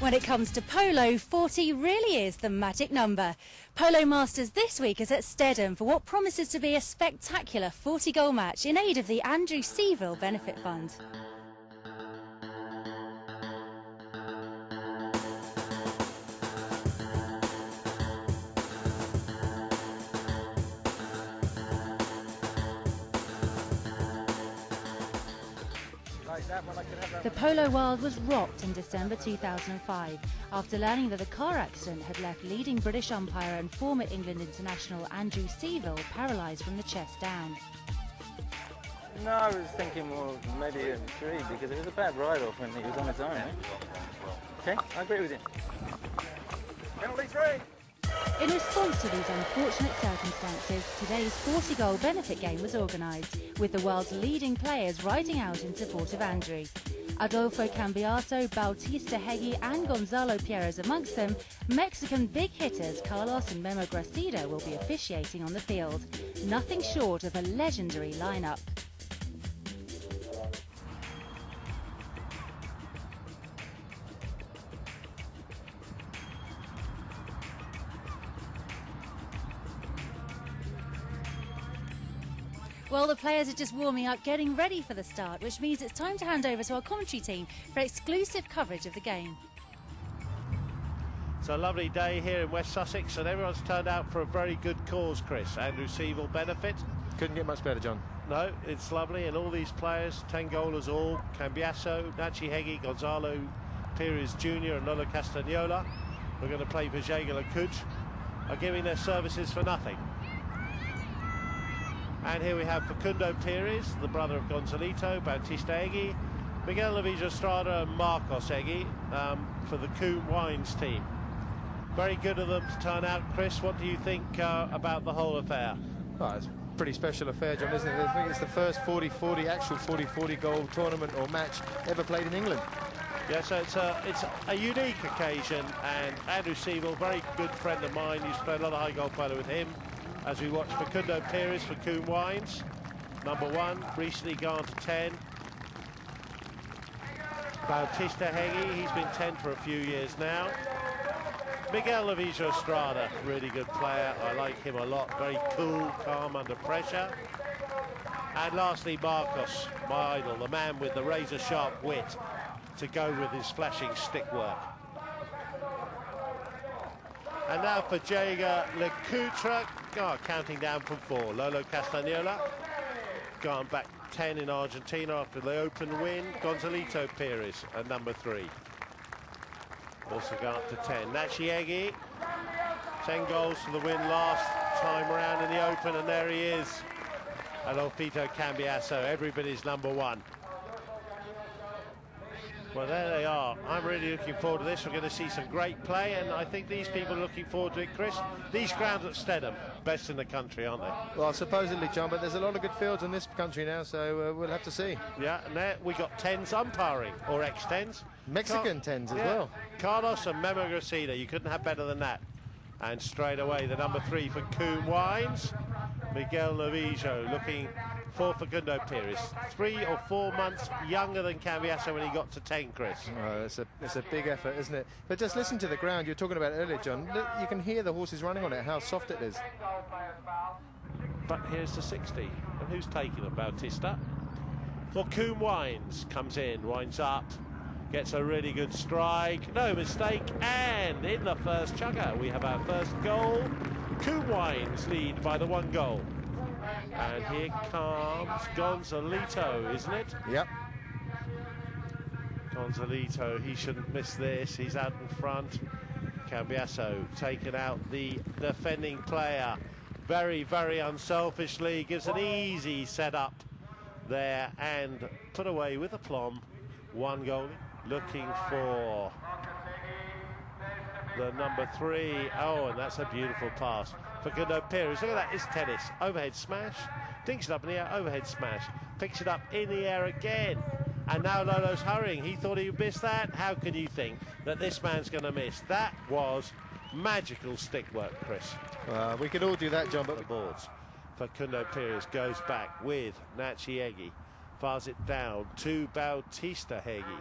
When it comes to polo, 40 really is the magic number. Polo Masters this week is at Stedham for what promises to be a spectacular 40-goal match in aid of the Andrew Sievel Benefit Fund. The polo world was rocked in December 2005 after learning that a car accident had left leading British umpire and former England international Andrew Sievel paralysed from the chest down. No, I was thinking, well, maybe a 3 because it was a bad ride-off when he was on his own. Okay, I agree with you. Penalty 3! In response to these unfortunate circumstances, today's 40-goal benefit game was organised, with the world's leading players riding out in support of Andrew. Adolfo Cambiaso, Bautista Hegyi and Gonzalo Pierres amongst them, Mexican big hitters Carlos and Memo Gracida will be officiating on the field. Nothing short of a legendary lineup. Well, the players are just warming up, getting ready for the start, which means it's time to hand over to our commentary team for exclusive coverage of the game. It's a lovely day here in West Sussex and everyone's turned out for a very good cause, Chris. Andrew Sievel benefit. Couldn't get much better, John. No, it's lovely, and all these players, 10 goalers all, Cambiaso, Nachi Hegyi, Gonzalo Pierres Jr. and Lolo Castagnola, who are going to play for Jaeger-LeCoultre, are giving their services for nothing. And here we have Facundo Pierres, the brother of Gonzalito, Bautista Hegyi, Miguel Estrada and Marcos Hegyi for the Coombe Wines team. Very good of them to turn out. Chris, what do you think about the whole affair? Well, it's a pretty special affair, John, isn't it? I think it's the first 40-40, actual 40-40 goal tournament or match ever played in England. Yeah, so it's a unique occasion, and Andrew Sievel, very good friend of mine, used to play a lot of high goal polo with him. As we watch Facundo Pierres for Coombe Wines, #1, recently gone to 10. Bautista Hegyi, he's been 10 for a few years now. Miguel Estrada, really good player, I like him a lot, very cool, calm under pressure. And lastly, Marcos, my idol, the man with the razor-sharp wit to go with his flashing stick work. And now for Jaeger-LeCoultre, counting down from 4. Lolo Castagnola, gone back 10 in Argentina after the Open win. Gonzalito Pierres at #3. Also gone up to 10. Nachi Hegyi, 10 goals for the win last time around in the Open, and there he is. Adolfo Cambiaso, everybody's #1. Well, there they are. I'm really looking forward to this. We're going to see some great play, and I think these people are looking forward to it, Chris. These grounds at Stedham, best in the country, aren't they? Well, supposedly, John, but there's a lot of good fields in this country now, so we'll have to see. Yeah, and there we got 10s umpiring, or ex-10s. Mexican 10s as well. Carlos and Memo Gracida, you couldn't have better than that. And straight away, the #3 for Coombe Wines, Miguel Novillo, looking for Facundo Pierres. 3 or 4 months younger than Cambiaso when he got to 10, Chris. Oh, it's a big effort, isn't it? But just listen to the ground you're talking about earlier, John. Look, you can hear the horses running on it, how soft it is. But here's the 60. And who's taking them? Bautista. For Coombe Wines, comes in, winds up, gets a really good strike, no mistake, and in the first chukker we have our first goal. Coombe Wines lead by the 1 goal. And here comes Gonzalito, isn't it? Yep. Gonzalito, he shouldn't miss this. He's out in front. Cambiaso taking out the defending player. Very, very unselfishly. Gives an easy setup there and put away with aplomb. 1 goal. Looking for the #3. Oh, and that's a beautiful pass. Facundo Pierres, look at that, it's tennis. Overhead smash, dinks it up in the air, overhead smash, picks it up in the air again. And now Lolo's hurrying. He thought he would miss that. How can you think that this man's going to miss? That was magical stick work, Chris. We could all do that, John, but the boards. Facundo Pierres goes back with Nachi Hegyi. Fires it down to Bautista Hegyi.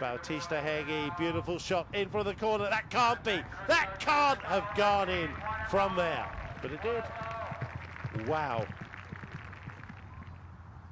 Bautista Heggie, beautiful shot in for the corner. That can't have gone in from there, but it did. Wow.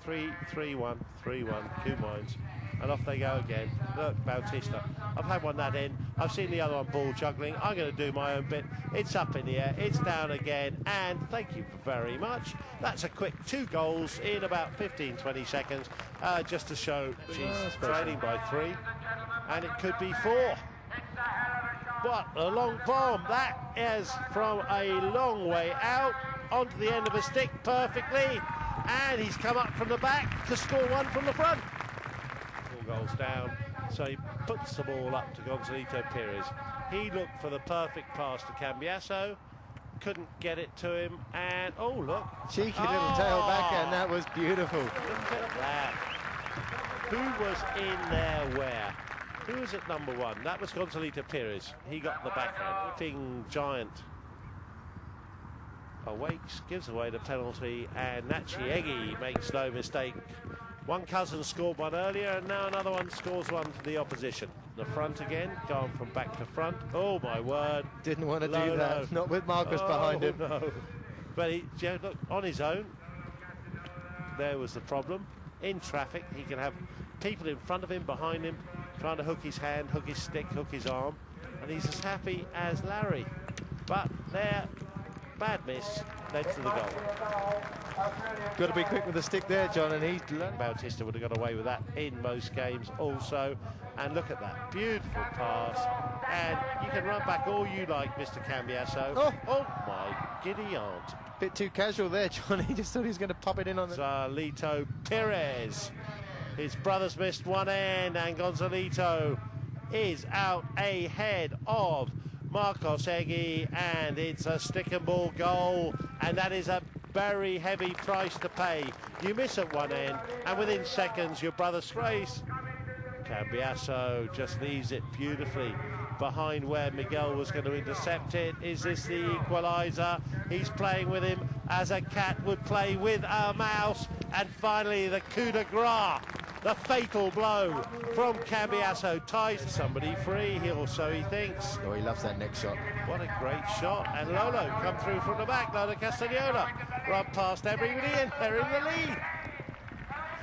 3-1, Coombe Wines, and off they go again. Look, Bautista. I've had one that end. I've seen the other one ball juggling. I'm going to do my own bit. It's up in the air. It's down again. And thank you very much. That's a quick 2 goals in about 15-20 seconds, just to show she's trailing by 3, and it could be 4. What a long bomb. That is from a long way out onto the end of a stick perfectly. And he's come up from the back to score 1 from the front. 4 goals down, so he puts the ball up to Gonzalito Perez. He looked for the perfect pass to Cambiasso, couldn't get it to him, and oh look, cheeky little tail back, and that was beautiful. Look at that. Who was in there where? Who was at number 1? That was Gonzalito Perez. He got the backhand. Thing giant. Wakes gives away the penalty, and Jaeger makes no mistake. One cousin scored one earlier, and now another one scores one for the opposition. The front again, gone from back to front. Oh my word! Didn't want to do that. Not with Marcus behind him. No. But he, look, on his own. There was the problem. In traffic, he can have people in front of him, behind him, trying to hook his hand, hook his stick, hook his arm, and he's as happy as Larry. But there. Bad miss led to the goal. Got to be quick with the stick there, John, and he's... Bautista would have got away with that in most games also. And look at that beautiful pass. And you can run back all you like, Mr. Cambiasso. Oh my giddy aunt. Bit too casual there, John. He just thought he was going to pop it in on the... Gonzalito Perez. His brother's missed one end, and Gonzalito is out ahead of Marcos Heggie, and it's a stick and ball goal, and that is a very heavy price to pay. You miss at one end, and within seconds your brother scrays. Cambiasso just leaves it beautifully behind where Miguel was going to intercept it. Is this the equaliser? He's playing with him as a cat would play with a mouse, and finally the coup de grace. The fatal blow from Cambiasso ties somebody free, or so he thinks. Oh, he loves that next shot. What a great shot. And Lolo come through from the back. Lolo Castagnola run past everybody, and they're in the lead.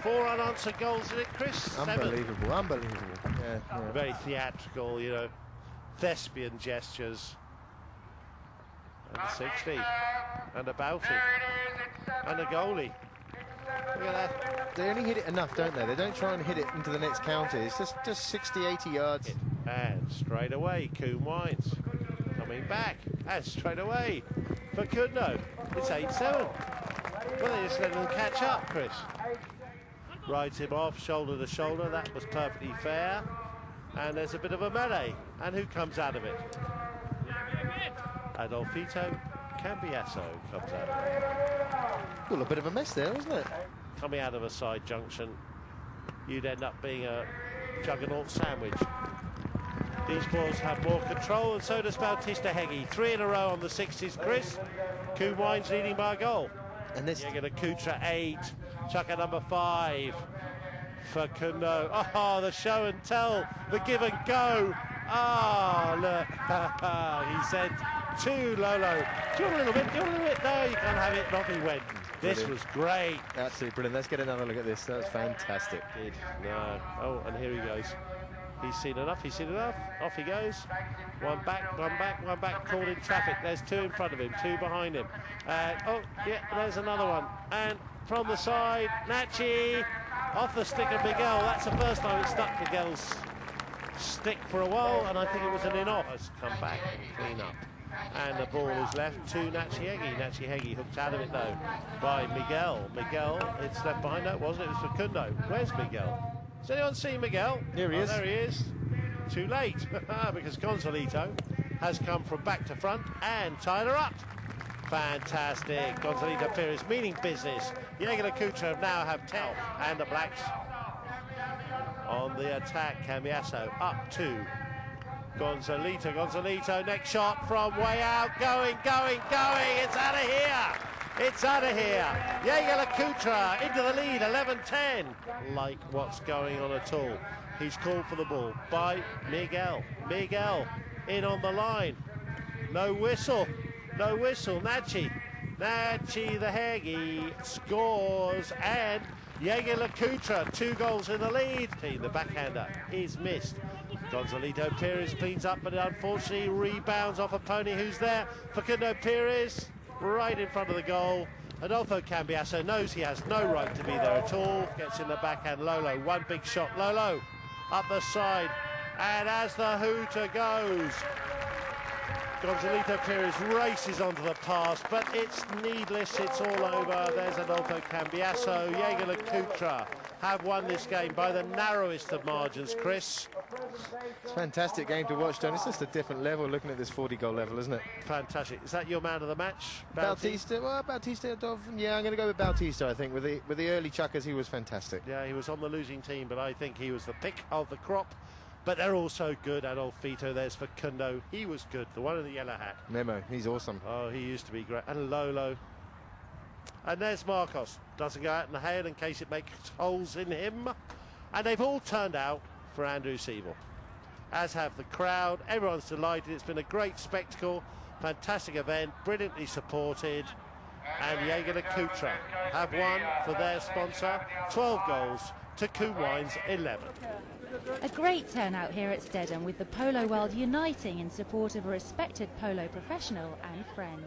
4 unanswered goals in it, Chris. Unbelievable, 7. Unbelievable. Yeah. Very theatrical, you know, thespian gestures. And 60. And a Bouty. And a goalie. Look at that. They only hit it enough, don't they? They don't try and hit it into the next counter. It's just 60, 80 yards. And straight away, Coombe Wines coming back. And straight away for Kundo. It's 8-7. Well, they just let them catch up, Chris. Rides him off, shoulder to shoulder. That was perfectly fair. And there's a bit of a melee. And who comes out of it? Adolfito Cambiasso comes out of it. Well, a bit of a mess there, wasn't it? Coming out of a side junction, you'd end up being a juggernaut sandwich. These balls have more control, and so does Bautista Heggie. 3 in a row on the 60s, Chris. Coombe Wines leading by a goal. And this... Jaeger-LeCoultre 8, chukker number 5 for Kundo. Oh, the show and tell, the give and go. Oh, look, he said to Lolo, do you want a little bit, do you want a little bit? No, you can't have it, and off he went. This was great. Absolutely brilliant. Let's get another look at this. That was fantastic. No. Oh, and here he goes. He's seen enough, he's seen enough. Off he goes. One back, one back, one back. Caught in traffic. There's 2 in front of him, 2 behind him. Oh, yeah, there's another one. And from the side, Nachi. Off the stick of Miguel. That's the first time it stuck Miguel's stick for a while, and I think it was an in-off. Let's come back and clean up. And the ball is left to Jaeger-LeCoultre. Jaeger-LeCoultre hooked out of it, though, by Miguel. Miguel, it's left behind. No, it wasn't. It was for Kundo. Where's Miguel? Has anyone seen Miguel? Here he is. There he is. Too late, because Gonzalito has come from back to front and tied her up. Fantastic. Gonzalito Perez meaning business. Jaeger-LeCoultre now have 10. And the Blacks on the attack. Cambiasso up to Gonzalito, next shot from way out, going, it's out of here, it's out of here. Jaeger-LeCoultre into the lead, 11-10. Like what's going on at all. He's called for the ball by Miguel. Miguel in on the line. No whistle. No whistle. Nachi the Hagi scores, and Jaeger-LeCoultre 2 goals in the lead. The backhander is missed. Gonzalito Perez cleans up, but unfortunately rebounds off a pony who's there. Facundo Perez right in front of the goal. Adolfo Cambiasso knows he has no right to be there at all. Gets in the backhand. Lolo, one big shot. Lolo up the side, and as the hooter goes, Gonzalito Perez races onto the pass, but it's needless. It's all over. There's Adolfo Cambiasso. Jaeger-LeCoultre have won this game by the narrowest of margins, Chris. It's a fantastic game to watch, John. It's just a different level looking at this 40-goal level, isn't it? Fantastic. Is that your man of the match? Bautista? Well, Bautista, yeah, I'm going to go with Bautista, I think. With the early chukkers, he was fantastic. Yeah, he was on the losing team, but I think he was the pick of the crop. But they're all so good. Adolfito, there's Facundo. He was good, the one in the yellow hat. Memo, he's awesome. Oh, he used to be great. And Lolo. And there's Marcos. Doesn't go out in the head in case it makes holes in him. And they've all turned out for Andrew Sievel, as have the crowd. Everyone's delighted. It's been a great spectacle. Fantastic event, brilliantly supported. And Jaeger-LeCoultre have won for their sponsor 12 goals to Coombe Wine's 11. A great turnout here at Stedham, with the polo world uniting in support of a respected polo professional and friend.